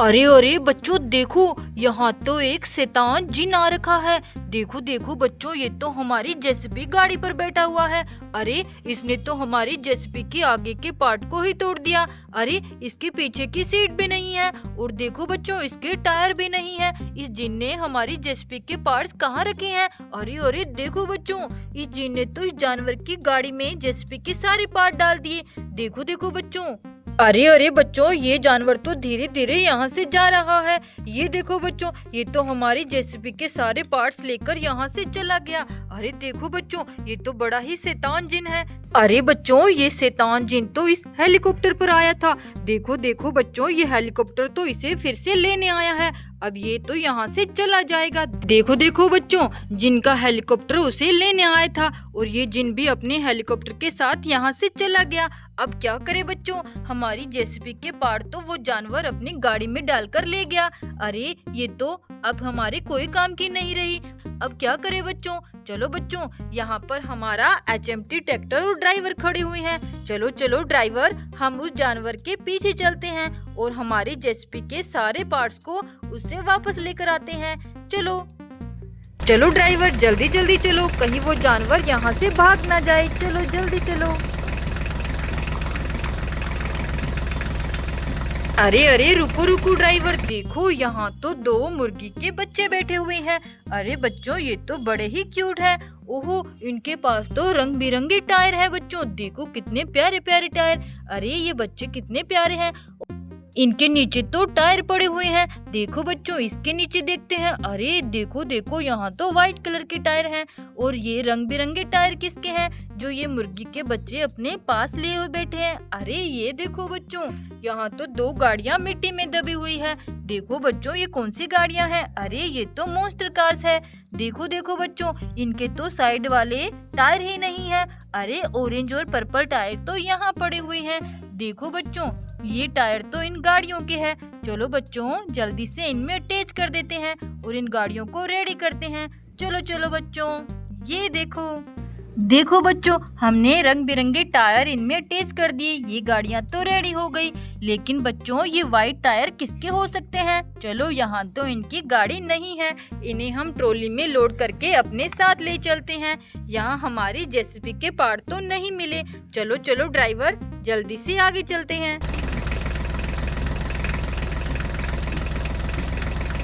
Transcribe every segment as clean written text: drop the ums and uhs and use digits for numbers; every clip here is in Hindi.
अरे अरे बच्चों देखो, यहाँ तो एक शैतान जिन आ रखा है। देखो देखो बच्चों, ये तो हमारी जेसीबी गाड़ी पर बैठा हुआ है। अरे इसने तो हमारी जेसीबी के आगे के पार्ट को ही तोड़ दिया। अरे इसके पीछे की सीट भी नहीं है और देखो बच्चों इसके टायर भी नहीं है। इस जिन ने हमारी जेसीबी के पार्ट्स कहाँ रखे हैं? अरे अरे देखो बच्चों, इस जिन ने तो इस जानवर की गाड़ी में जेसीबी के सारे पार्ट डाल दिए। देखो देखो बच्चों। अरे अरे बच्चों, ये जानवर तो धीरे धीरे यहाँ से जा रहा है। ये देखो बच्चों, ये तो हमारी जेसीबी के सारे पार्ट्स लेकर यहाँ से चला गया। अरे देखो बच्चों, ये तो बड़ा ही शैतान जिन है। अरे बच्चों, ये शैतान जिन तो इस हेलीकॉप्टर पर आया था। देखो देखो बच्चों, ये हेलीकॉप्टर तो इसे फिर से लेने आया है। अब ये तो यहाँ से चला जाएगा। देखो देखो बच्चों, जिनका हेलीकॉप्टर उसे लेने आया था और ये जिन भी अपने हेलीकॉप्टर के साथ यहाँ से चला गया। अब क्या करे बच्चों, हमारी जेसीबी के पार्ट तो वो जानवर अपनी गाड़ी में डालकर ले गया। अरे ये तो अब हमारे कोई काम की नहीं रही। अब क्या करे बच्चों? चलो बच्चों, यहाँ पर हमारा एचएमटी ट्रैक्टर और ड्राइवर खड़े हुए हैं। चलो चलो ड्राइवर, हम उस जानवर के पीछे चलते हैं और हमारी जेसीबी के सारे पार्ट्स को उससे वापस लेकर आते हैं। चलो चलो ड्राइवर, जल्दी जल्दी चलो, कहीं वो जानवर यहाँ से भाग ना जाए। चलो जल्दी चलो। अरे अरे रुको रुको ड्राइवर, देखो यहाँ तो दो मुर्गी के बच्चे बैठे हुए हैं। अरे बच्चों, ये तो बड़े ही क्यूट है। ओहो, इनके पास तो रंग बिरंगे टायर है। बच्चों देखो कितने प्यारे प्यारे टायर। अरे ये बच्चे कितने प्यारे हैं। इनके नीचे तो टायर पड़े हुए हैं। देखो बच्चों, इसके नीचे देखते हैं। अरे देखो देखो, यहाँ तो व्हाइट कलर के टायर हैं। और ये रंग बिरंगे टायर किसके हैं? जो ये मुर्गी के बच्चे अपने पास लिए हुए बैठे हैं। अरे ये देखो बच्चों, यहाँ तो दो गाड़ियाँ मिट्टी में दबी हुई है। देखो बच्चों, ये कौन सी गाड़ियाँ हैं? अरे ये तो मॉन्स्टर कार्स है। देखो देखो बच्चों, इनके तो साइड वाले टायर ही नहीं है। अरे ऑरेंज और पर्पल टायर तो यहाँ पड़े हुए हैं। देखो बच्चों, ये टायर तो इन गाड़ियों के हैं। चलो बच्चों, जल्दी से इनमें अटैच कर देते हैं और इन गाड़ियों को रेडी करते हैं। चलो चलो बच्चों, ये देखो देखो बच्चों, हमने रंग बिरंगे टायर इनमें अटैच कर दिए। ये गाड़ियाँ तो रेडी हो गई। लेकिन बच्चों, ये व्हाइट टायर किसके हो सकते हैं? चलो, यहाँ तो इनकी गाड़ी नहीं है। इन्हें हम ट्रॉली में लोड करके अपने साथ ले चलते हैं। यहाँ हमारी जेसीबी के पार्ट तो नहीं मिले। चलो चलो ड्राइवर, जल्दी से आगे चलते हैं।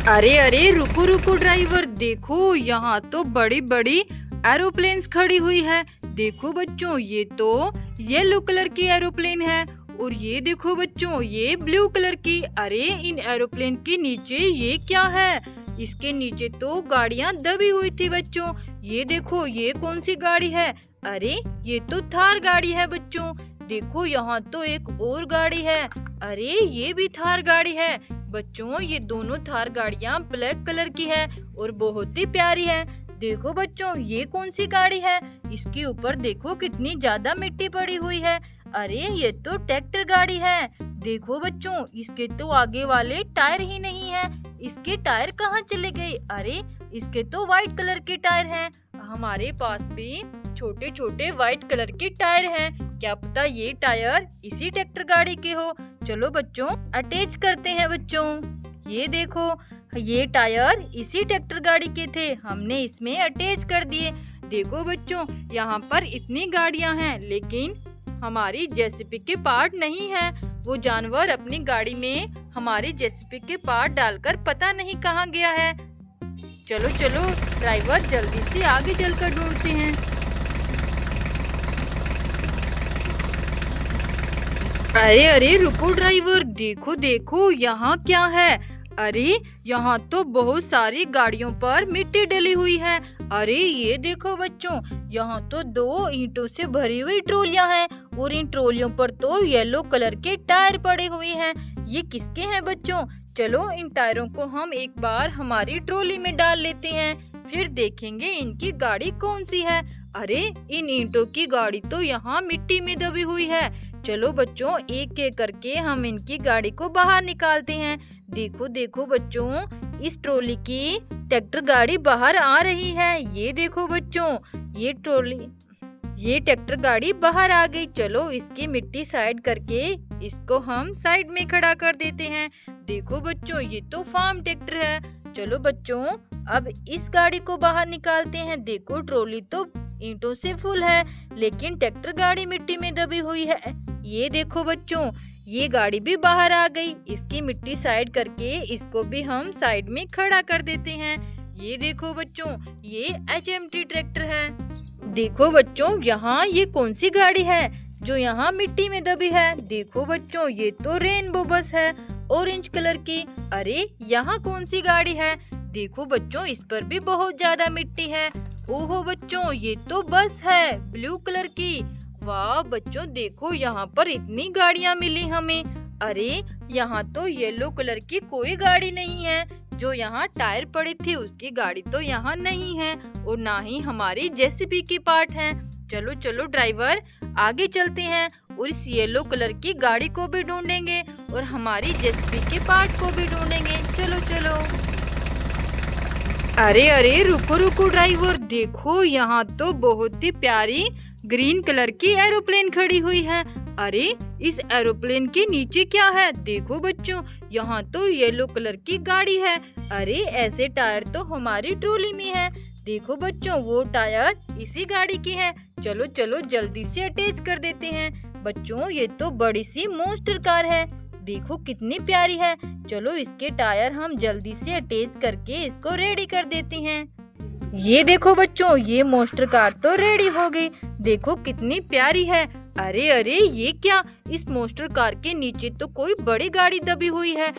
अरे अरे रुको रुको ड्राइवर, देखो यहाँ तो बड़ी बड़ी एरोप्लेन्स खड़ी हुई है। देखो बच्चों, ये तो येलो कलर की एरोप्लेन है और ये देखो बच्चों, ये ब्लू कलर की। अरे इन एरोप्लेन के नीचे ये क्या है? इसके नीचे तो गाड़ियाँ दबी हुई थी बच्चों। ये देखो, ये कौन सी गाड़ी है? अरे ये तो थार गाड़ी है बच्चों। देखो यहाँ तो एक और गाड़ी है। अरे ये भी थार गाड़ी है बच्चों। ये दोनों थार गाड़ियाँ ब्लैक कलर की है और बहुत ही प्यारी है। देखो बच्चों, ये कौन सी गाड़ी है? इसके ऊपर देखो कितनी ज्यादा मिट्टी पड़ी हुई है। अरे ये तो ट्रैक्टर गाड़ी है। देखो बच्चों, इसके तो आगे वाले टायर ही नहीं है। इसके टायर कहाँ चले गए? अरे इसके तो व्हाइट कलर के टायर हैं। हमारे पास भी छोटे छोटे व्हाइट कलर के टायर हैं। क्या पता ये टायर इसी ट्रैक्टर गाड़ी के हो। चलो बच्चों, अटैच करते हैं बच्चों। ये देखो, ये टायर इसी ट्रैक्टर गाड़ी के थे। हमने इसमें अटैच कर दिए। देखो बच्चों, यहाँ पर इतनी गाड़ियाँ हैं लेकिन हमारी जेसीबी के पार्ट नहीं है। वो जानवर अपनी गाड़ी में हमारी जेसीबी के पार्ट डालकर पता नहीं कहाँ गया है। चलो चलो ड्राइवर, जल्दी से आगे चलकर ढूंढते हैं। अरे अरे रुको ड्राइवर, देखो देखो यहाँ क्या है? अरे यहाँ तो बहुत सारी गाड़ियों पर मिट्टी डली हुई है। अरे ये देखो बच्चों, यहाँ तो दो ईंटों से भरी हुई ट्रॉलियाँ हैं और इन ट्रॉलियों पर तो येलो कलर के टायर पड़े हुए हैं। ये किसके हैं बच्चों? चलो इन टायरों को हम एक बार हमारी ट्रॉली में डाल लेते हैं, फिर देखेंगे इनकी गाड़ी कौन सी है। अरे इन ईंटों की गाड़ी तो यहाँ मिट्टी में दबी हुई है। चलो बच्चों, एक एक करके हम इनकी गाड़ी को बाहर निकालते हैं। देखो देखो बच्चों, इस ट्रॉली की ट्रैक्टर गाड़ी बाहर आ रही है। ये देखो बच्चों, ये ट्रैक्टर गाड़ी बाहर आ गई। चलो इसकी मिट्टी साइड करके इसको हम साइड में खड़ा कर देते हैं। देखो बच्चों, ये तो फार्म ट्रैक्टर है। चलो बच्चों, अब इस गाड़ी को बाहर निकालते हैं। देखो ट्रॉली तो ईंटों से फुल है, लेकिन ट्रैक्टर गाड़ी मिट्टी में दबी हुई है। ये देखो बच्चों, ये गाड़ी भी बाहर आ गई। इसकी मिट्टी साइड करके इसको भी हम साइड में खड़ा कर देते हैं। ये देखो बच्चों, ये HMT ट्रैक्टर है। देखो बच्चों, यहाँ ये कौन सी गाड़ी है जो यहाँ मिट्टी में दबी है? देखो बच्चों, ये तो रेनबो बस है, ऑरेंज कलर की। अरे यहाँ कौन सी गाड़ी है? देखो बच्चों, इस पर भी बहुत ज्यादा मिट्टी है। ओहो बच्चों, ये तो बस है ब्लू कलर की। वाह बच्चों, देखो यहाँ पर इतनी गाड़ियाँ मिली हमें। अरे यहाँ तो येलो कलर की कोई गाड़ी नहीं है। जो यहाँ टायर पड़े थे उसकी गाड़ी तो यहाँ नहीं है, और ना ही हमारी JCB की पार्ट है। चलो चलो ड्राइवर, आगे चलते हैं और इस येलो कलर की गाड़ी को भी ढूंढेंगे और हमारी JCB के पार्ट को भी ढूंढेंगे। चलो चलो। अरे अरे रुको रुको ड्राइवर, देखो यहाँ तो बहुत ही प्यारी ग्रीन कलर की एरोप्लेन खड़ी हुई है। अरे इस एरोप्लेन के नीचे क्या है? देखो बच्चों, यहाँ तो येलो कलर की गाड़ी है। अरे ऐसे टायर तो हमारी ट्रॉली में है। देखो बच्चों, वो टायर इसी गाड़ी के हैं। चलो चलो जल्दी से अटैच कर देते हैं। बच्चों, ये तो बड़ी सी मॉन्स्टर कार है। देखो कितनी प्यारी है। चलो इसके टायर हम जल्दी से अटैच करके इसको रेडी कर देते हैं। ये देखो बच्चों, ये मॉन्स्टर कार तो रेडी हो गई। देखो कितनी प्यारी है। अरे अरे ये क्या? इस मॉन्स्टर कार के नीचे तो कोई बड़ी गाड़ी दबी हुई है।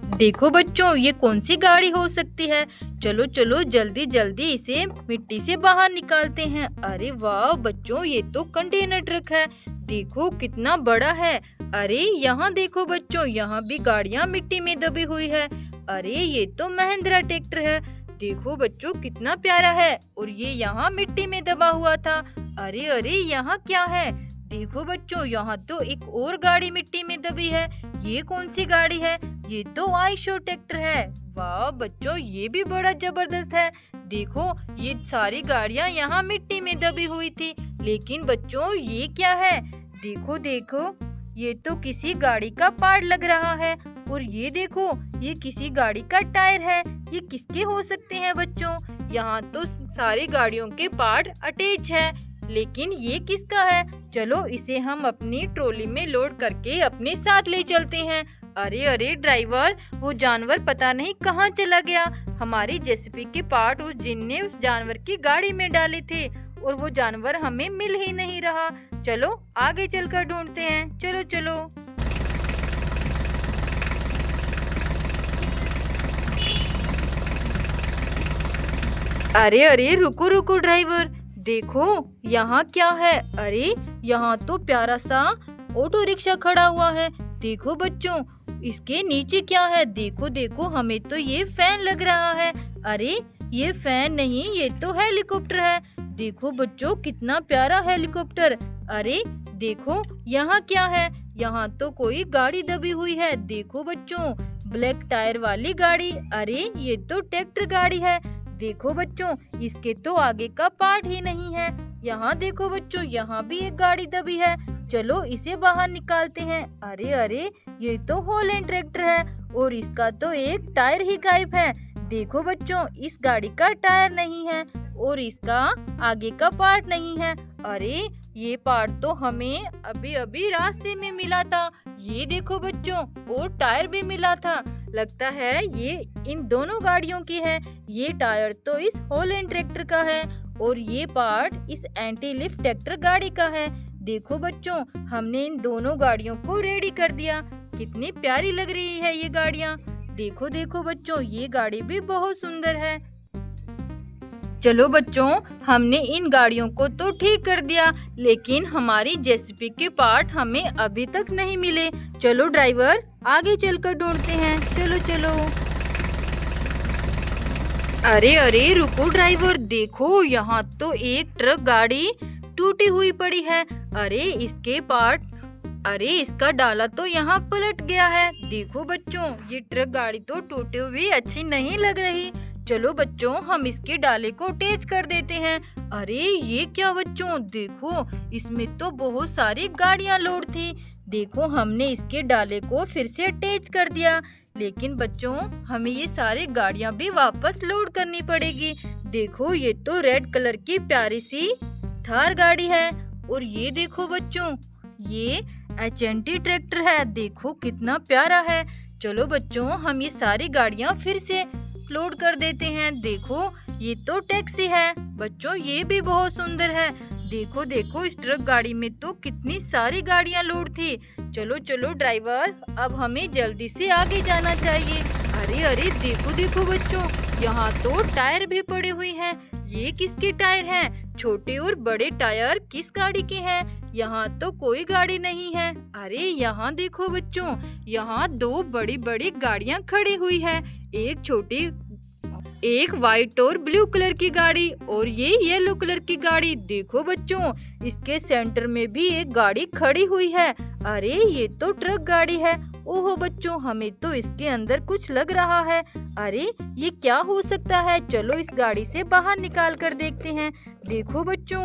देखो बच्चों, ये कौन सी गाड़ी हो सकती है? चलो चलो जल्दी जल्दी इसे मिट्टी से बाहर निकालते हैं। अरे वाह बच्चों, ये तो कंटेनर ट्रक है। देखो कितना बड़ा है। अरे यहाँ देखो बच्चों, यहाँ भी गाड़ियाँ मिट्टी में दबी हुई है। अरे ये तो महिंद्रा ट्रैक्टर है। देखो बच्चों कितना प्यारा है, और ये यहाँ मिट्टी में दबा हुआ था। अरे अरे यहाँ क्या है? देखो बच्चों, यहाँ तो एक और गाड़ी मिट्टी में दबी है। ये कौन सी गाड़ी है? ये तो आइशो ट्रैक्टर है। वाह बच्चों, ये भी बड़ा जबरदस्त है। देखो ये सारी गाड़ियाँ यहाँ मिट्टी में दबी हुई थी, लेकिन बच्चों ये क्या है? देखो देखो, ये तो किसी गाड़ी का पार्ट लग रहा है। और ये देखो, ये किसी गाड़ी का टायर है। ये किसके हो सकते हैं बच्चों? यहाँ तो सारी गाड़ियों के पार्ट अटैच है, लेकिन ये किसका है? चलो इसे हम अपनी ट्रॉली में लोड करके अपने साथ ले चलते हैं। अरे अरे ड्राइवर, वो जानवर पता नहीं कहाँ चला गया। हमारी JCB के पार्ट उस जिन ने उस जानवर की गाड़ी में डाले थे, और वो जानवर हमें मिल ही नहीं रहा। चलो आगे चलकर ढूंढते हैं। चलो चलो। अरे अरे रुको रुको ड्राइवर, देखो यहाँ क्या है? अरे यहाँ तो प्यारा सा ऑटो रिक्शा खड़ा हुआ है। देखो बच्चों, इसके नीचे क्या है? देखो देखो, हमें तो ये फैन लग रहा है। अरे ये फैन नहीं, ये तो हेलीकॉप्टर है। देखो बच्चों कितना प्यारा हेलीकॉप्टर। अरे देखो यहाँ क्या है? यहाँ तो कोई गाड़ी दबी हुई है। देखो बच्चों, ब्लैक टायर वाली गाड़ी। अरे ये तो ट्रैक्टर गाड़ी है। देखो बच्चों, इसके तो आगे का पार्ट ही नहीं है। यहाँ देखो बच्चों, यहाँ भी एक गाड़ी दबी है। चलो इसे बाहर निकालते हैं। अरे अरे ये तो हॉलैंड ट्रैक्टर है, और इसका तो एक टायर ही गायब है। देखो बच्चों, इस गाड़ी का टायर नहीं है और इसका आगे का पार्ट नहीं है। अरे ये पार्ट तो हमें अभी अभी रास्ते में मिला था। ये देखो बच्चों, और टायर भी मिला था। लगता है ये इन दोनों गाड़ियों की है। ये टायर तो इस हॉलैंड ट्रैक्टर का है, और ये पार्ट इस एंटी लिफ्ट ट्रैक्टर गाड़ी का है। देखो बच्चों, हमने इन दोनों गाड़ियों को रेडी कर दिया। कितनी प्यारी लग रही है ये गाड़ियाँ। देखो देखो बच्चों, ये गाड़ी भी बहुत सुंदर है। चलो बच्चों, हमने इन गाड़ियों को तो ठीक कर दिया, लेकिन हमारी JCB के पार्ट हमें अभी तक नहीं मिले। चलो ड्राइवर, आगे चलकर ढूंढते हैं। चलो चलो। अरे अरे रुको ड्राइवर, देखो यहाँ तो एक ट्रक गाड़ी टूटी हुई पड़ी है। अरे इसके पार्ट, अरे इसका डाला तो यहाँ पलट गया है। देखो बच्चों, ये ट्रक गाड़ी तो टूटी हुई अच्छी नहीं लग रही। चलो बच्चों, हम इसके डाले को अटैच कर देते हैं। अरे ये क्या बच्चों, देखो इसमें तो बहुत सारी गाड़ियाँ लोड थी। देखो हमने इसके डाले को फिर से अटैच कर दिया, लेकिन बच्चों हमें ये सारी गाड़ियाँ भी वापस लोड करनी पड़ेगी। देखो ये तो रेड कलर की प्यारी सी थार गाड़ी है, और ये देखो बच्चों ये HNT ट्रैक्टर है, देखो कितना प्यारा है। चलो बच्चों हम ये सारी गाड़ियाँ फिर से लोड कर देते हैं। देखो ये तो टैक्सी है बच्चों, ये भी बहुत सुंदर है। देखो देखो इस ट्रक गाड़ी में तो कितनी सारी गाड़ियाँ लोड थी। चलो चलो ड्राइवर, अब हमें जल्दी से आगे जाना चाहिए। अरे अरे देखो देखो बच्चों, यहाँ तो टायर भी पड़े हुए हैं। ये किसके टायर हैं? छोटे और बड़े टायर किस गाड़ी के हैं? यहाँ तो कोई गाड़ी नहीं है। अरे यहाँ देखो बच्चों, यहाँ दो बड़ी बड़ी गाड़ियाँ खड़ी हुई है, एक छोटी, एक व्हाइट और ब्लू कलर की गाड़ी, और ये येलो कलर की गाड़ी। देखो बच्चों इसके सेंटर में भी एक गाड़ी खड़ी हुई है। अरे ये तो ट्रक गाड़ी है। ओहो बच्चों हमें तो इसके अंदर कुछ लग रहा है। अरे ये क्या हो सकता है? चलो इस गाड़ी से बाहर निकाल कर देखते हैं। देखो बच्चों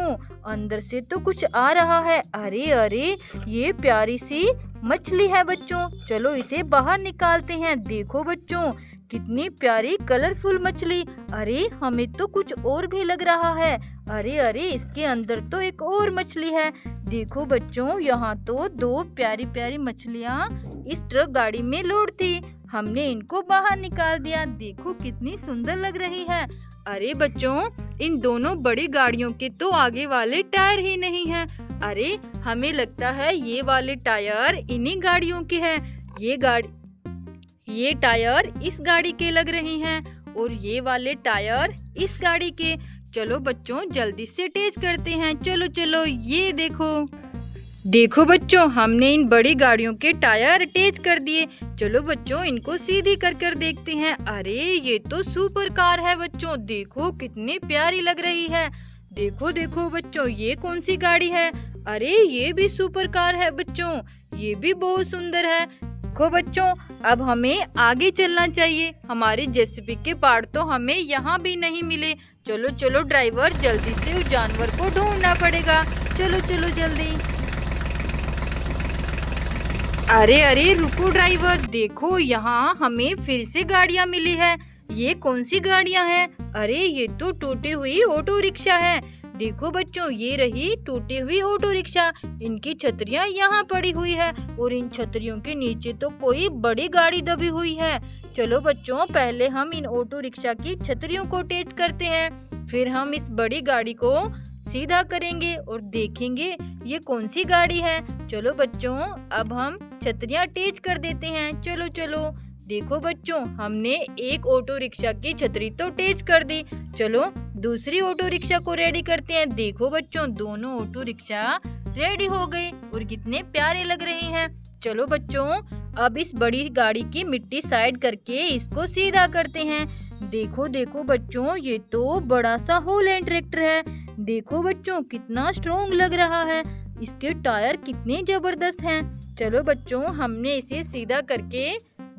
अंदर से तो कुछ आ रहा है। अरे अरे ये प्यारी सी मछली है बच्चों, चलो इसे बाहर निकालते हैं। देखो बच्चों कितनी प्यारी कलरफुल मछली। अरे हमें तो कुछ और भी लग रहा है। अरे अरे इसके अंदर तो एक और मछली है। देखो बच्चों यहाँ तो दो प्यारी प्यारी मछलियाँ इस ट्रक गाड़ी में लोड थी, हमने इनको बाहर निकाल दिया। देखो कितनी सुंदर लग रही है। अरे बच्चों इन दोनों बड़ी गाड़ियों के तो आगे वाले टायर ही नहीं हैं। अरे हमें लगता है ये वाले टायर इन्हीं गाड़ियों के हैं। ये टायर इस गाड़ी के लग रही हैं और ये वाले टायर इस गाड़ी के। चलो बच्चों जल्दी से अटैच करते हैं। चलो चलो ये देखो बच्चों हमने इन बड़ी गाड़ियों के टायर अटैच कर दिए। चलो बच्चों इनको सीधी कर देखते हैं। अरे ये तो सुपर कार है बच्चों, देखो कितनी प्यारी लग रही है। देखो देखो बच्चों ये कौन सी गाड़ी है? अरे ये भी सुपर कार है बच्चों, ये भी बहुत सुंदर है। देखो बच्चों अब हमें आगे चलना चाहिए, हमारे जेसीबी के पार्ट तो हमें यहाँ भी नहीं मिले। चलो चलो ड्राइवर जल्दी से उस जानवर को ढूंढना पड़ेगा। चलो चलो जल्दी। अरे अरे रुको ड्राइवर, देखो यहाँ हमें फिर से गाड़ियाँ मिली है। ये कौन सी गाड़ियाँ हैं? अरे ये तो टूटी हुई ऑटो रिक्शा है। देखो बच्चों ये रही टूटी हुई ऑटो रिक्शा, इनकी छतरियाँ यहाँ पड़ी हुई है और इन छतरियों के नीचे तो कोई बड़ी गाड़ी दबी हुई है। चलो बच्चों पहले हम इन ऑटो रिक्शा की छतरियों को अटैच करते हैं, फिर हम इस बड़ी गाड़ी को सीधा करेंगे और देखेंगे ये कौन सी गाड़ी है। चलो बच्चों अब हम छतरियाँ अटैच कर देते हैं। चलो चलो। देखो बच्चों हमने एक ऑटो रिक्शा की छतरी तो अटैच कर दी, चलो दूसरी ऑटो रिक्शा को रेडी करते हैं। देखो बच्चों दोनों ऑटो रिक्शा रेडी हो गए और कितने प्यारे लग रहे हैं। चलो बच्चों अब इस बड़ी गाड़ी की मिट्टी साइड करके इसको सीधा करते हैं। देखो देखो बच्चों ये तो बड़ा सा हॉलैंड ट्रैक्टर है। देखो बच्चों कितना स्ट्रॉन्ग लग रहा है, इसके टायर कितने जबरदस्त हैं। चलो बच्चों हमने इसे सीधा करके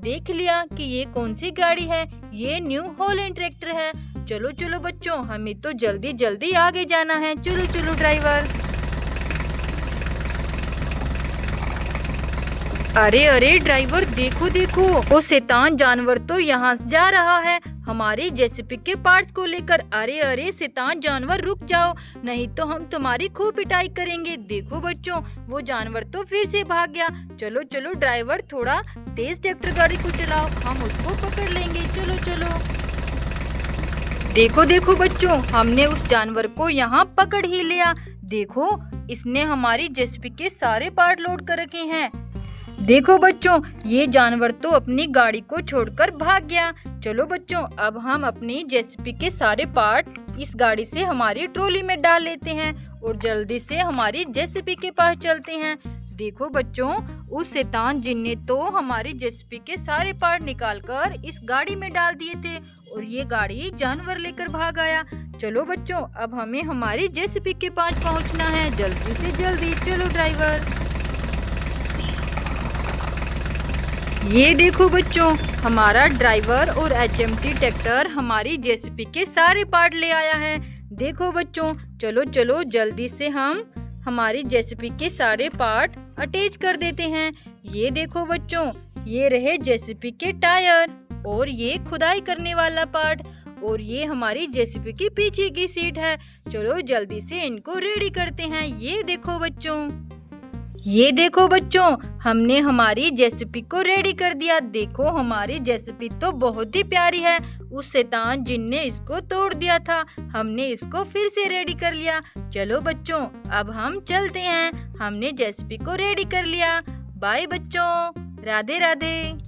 देख लिया कि ये कौन सी गाड़ी है, ये न्यू हॉलैंड ट्रैक्टर है। चलो चलो बच्चों हमें तो जल्दी जल्दी आगे जाना है। चलो चलो ड्राइवर। अरे अरे ड्राइवर देखो देखो, वो शैतान जानवर तो यहाँ जा रहा है हमारे जेसीबी के पार्ट्स को लेकर। अरे अरे शैतान जानवर रुक जाओ, नहीं तो हम तुम्हारी खूब पिटाई करेंगे। देखो बच्चों वो जानवर तो फिर से भाग गया। चलो चलो ड्राइवर थोड़ा तेज ट्रैक्टर गाड़ी को चलाओ, हम उसको पकड़ लेंगे। चलो चलो। देखो देखो बच्चों हमने उस जानवर को यहाँ पकड़ ही लिया। देखो इसने हमारी जेसीबी के सारे पार्ट लोड कर रखे हैं। देखो बच्चों ये जानवर तो अपनी गाड़ी को छोड़कर भाग गया। चलो बच्चों अब हम अपनी जेसीबी के सारे पार्ट इस गाड़ी से हमारी ट्रॉली में डाल लेते हैं और जल्दी से हमारी जेसीबी के पास चलते हैं। देखो बच्चों उस शैतान जिन ने तो हमारी जेसीबी के सारे पार्ट निकालकर इस गाड़ी में डाल दिए थे और ये गाड़ी जानवर लेकर भाग आया। चलो बच्चों अब हमें हमारी जेसीबी के पास पहुंचना है, जल्दी से जल्दी। चलो ड्राइवर। ये देखो बच्चों हमारा ड्राइवर और HMT ट्रैक्टर हमारी जेसीबी के सारे पार्ट ले आया है। देखो बच्चों चलो चलो जल्दी से हम हमारी जेसीबी के सारे पार्ट अटैच कर देते हैं। ये देखो बच्चों, ये रहे जेसीबी के टायर और ये खुदाई करने वाला पार्ट और ये हमारी जेसीबी की पीछे की सीट है। चलो जल्दी से इनको रेडी करते हैं। ये देखो बच्चों, हमने हमारी जेसीबी को रेडी कर दिया। देखो हमारी जेसीबी तो बहुत ही प्यारी है। उस शैतान जिन ने इसको तोड़ दिया था, हमने इसको फिर से रेडी कर लिया। चलो बच्चों, अब हम चलते हैं। हमने जेसीबी को रेडी कर लिया। बाय बच्चों, राधे राधे।